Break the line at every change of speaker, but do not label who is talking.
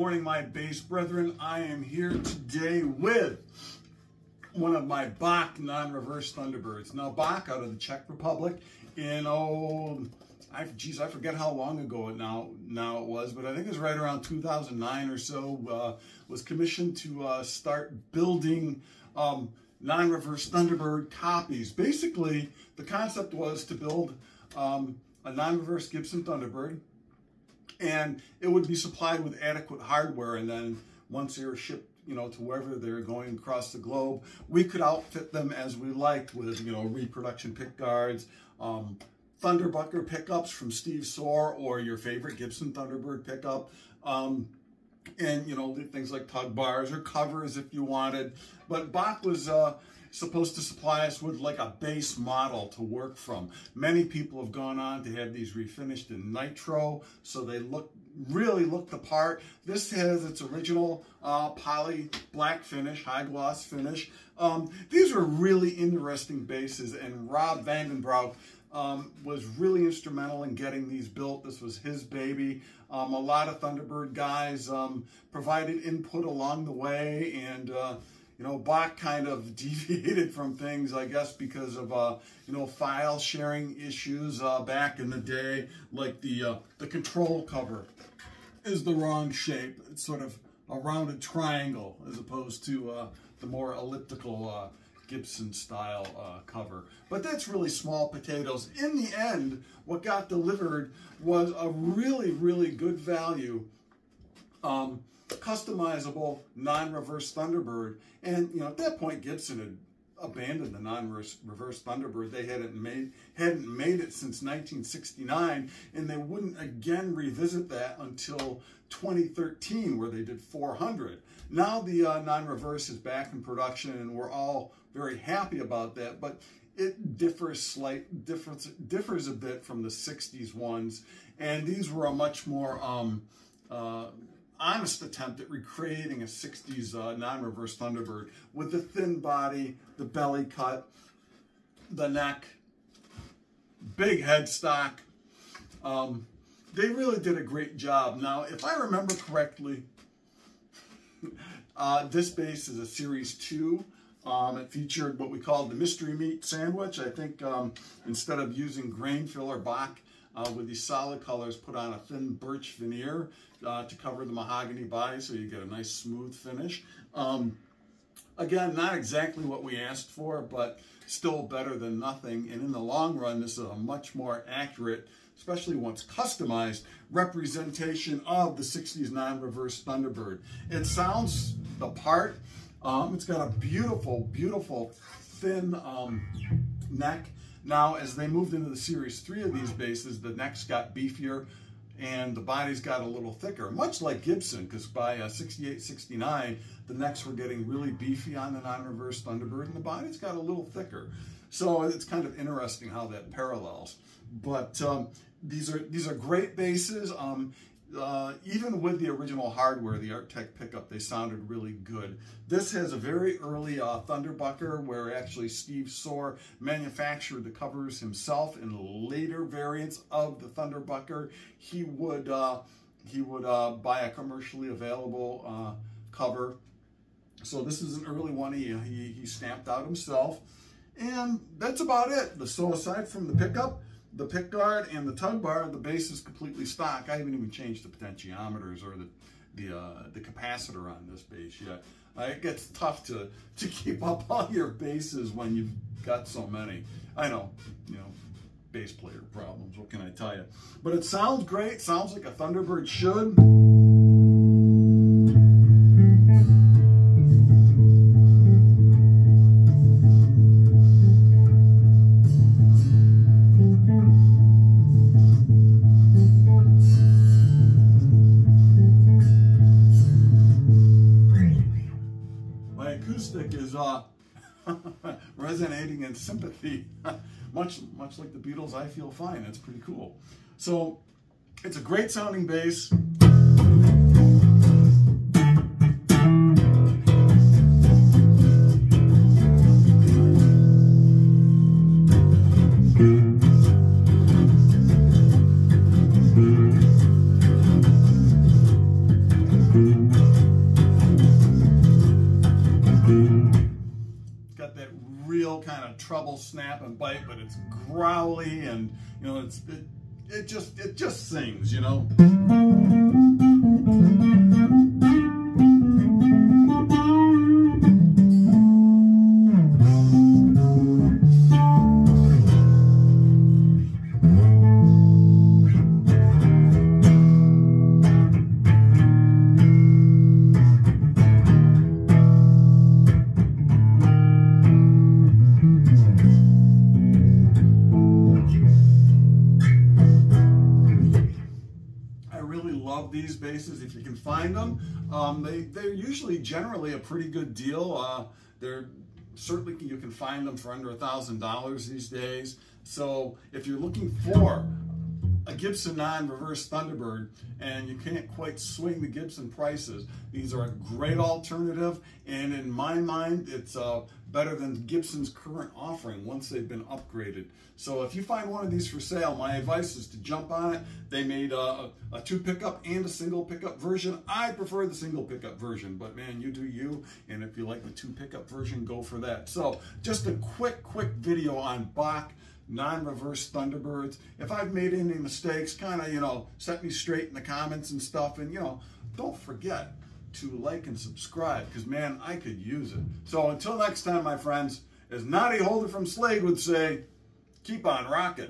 morning, my bass brethren. I am here today with one of my Bach non-reverse Thunderbirds. Now, Bach out of the Czech Republic in, I forget how long ago now it was, but I think it was right around 2009 or so, was commissioned to start building non-reverse Thunderbird copies. Basically, the concept was to build a non-reverse Gibson Thunderbird, and it would be supplied with adequate hardware, and then once they were shipped, to wherever they're going across the globe, we could outfit them as we liked with, reproduction pick guards, Thunderbucker pickups from Steve Soar, or your favorite Gibson Thunderbird pickup, and things like tug bars or covers if you wanted. But Bach was supposed to supply us with like a base model to work from. Many people have gone on to have these refinished in nitro, so they really look the part. This has its original poly black finish, high gloss finish. These are really interesting basses, and Rob Vandenbrouck was really instrumental in getting these built. This was his baby. A lot of Thunderbird guys provided input along the way, and Bach kind of deviated from things, I guess, because of file sharing issues back in the day. Like the control cover is the wrong shape. It's sort of a rounded triangle as opposed to the more elliptical Gibson style cover. But that's really small potatoes. In the end, what got delivered was a really, really good value customizable non-reverse Thunderbird. And at that point, Gibson had abandoned the non-reverse Thunderbird. They hadn't made it since 1969, and they wouldn't again revisit that until 2013, where they did 400. Now the non-reverse is back in production, and we're all very happy about that. But it differs a bit from the 60s ones, and these were a much more honest attempt at recreating a 60s non-reverse Thunderbird with the thin body, the belly cut, the neck, big headstock. They really did a great job. Now, if I remember correctly, this bass is a Series 2. It featured what we called the mystery meat sandwich. I think instead of using grain filler, Bach with these solid colors put on a thin birch veneer to cover the mahogany body, so you get a nice smooth finish. Again, not exactly what we asked for, but still better than nothing. And in the long run, this is a much more accurate, especially once customized, representation of the 60s non-reverse Thunderbird. It sounds the part. It's got a beautiful, beautiful thin neck. Now, as they moved into the Series 3 of these basses, the necks got beefier and the bodies got a little thicker, much like Gibson, because by 68, 69, the necks were getting really beefy on the non-reverse Thunderbird, and the bodies got a little thicker. So it's kind of interesting how that parallels. But these are great basses. Even with the original hardware, the Arctech pickup, they sounded really good. This has a very early Thunderbucker, where actually Steve Soar manufactured the covers himself. In later variants of the Thunderbucker, he would buy a commercially available cover. So this is an early one he stamped out himself, and that's about it. So aside from the pickup, the pick guard, and the tug bar, the bass is completely stock. I haven't even changed the potentiometers or the capacitor on this bass yet. It gets tough to keep up all your basses when you've got so many. I know, bass player problems, what can I tell you? But it sounds great, sounds like a Thunderbird should. Acoustic is resonating in sympathy, much like the Beatles' I Feel Fine. That's pretty cool. So it's a great sounding bass. treble snap and bite, but it's growly, and you know, it just sings, you know. These basses, if you can find them, they're usually generally a pretty good deal. They're certainly, you can find them for under $1,000 these days. So if you're looking for a Gibson non-reverse Thunderbird and you can't quite swing the Gibson prices, these are a great alternative, and in my mind it's better than Gibson's current offering once they've been upgraded. So if you find one of these for sale, my advice is to jump on it. They made a 2 pickup and a single pickup version. I prefer the single pickup version, but man, you do you, and if you like the 2 pickup version, go for that. So just a quick video on Bach non-reverse Thunderbirds. If I've made any mistakes, kind of, you know, set me straight in the comments and stuff, and you know, don't forget to like and subscribe, because man, I could use it. So until next time, my friends, as Noddy Holder from Slade would say, keep on rocking.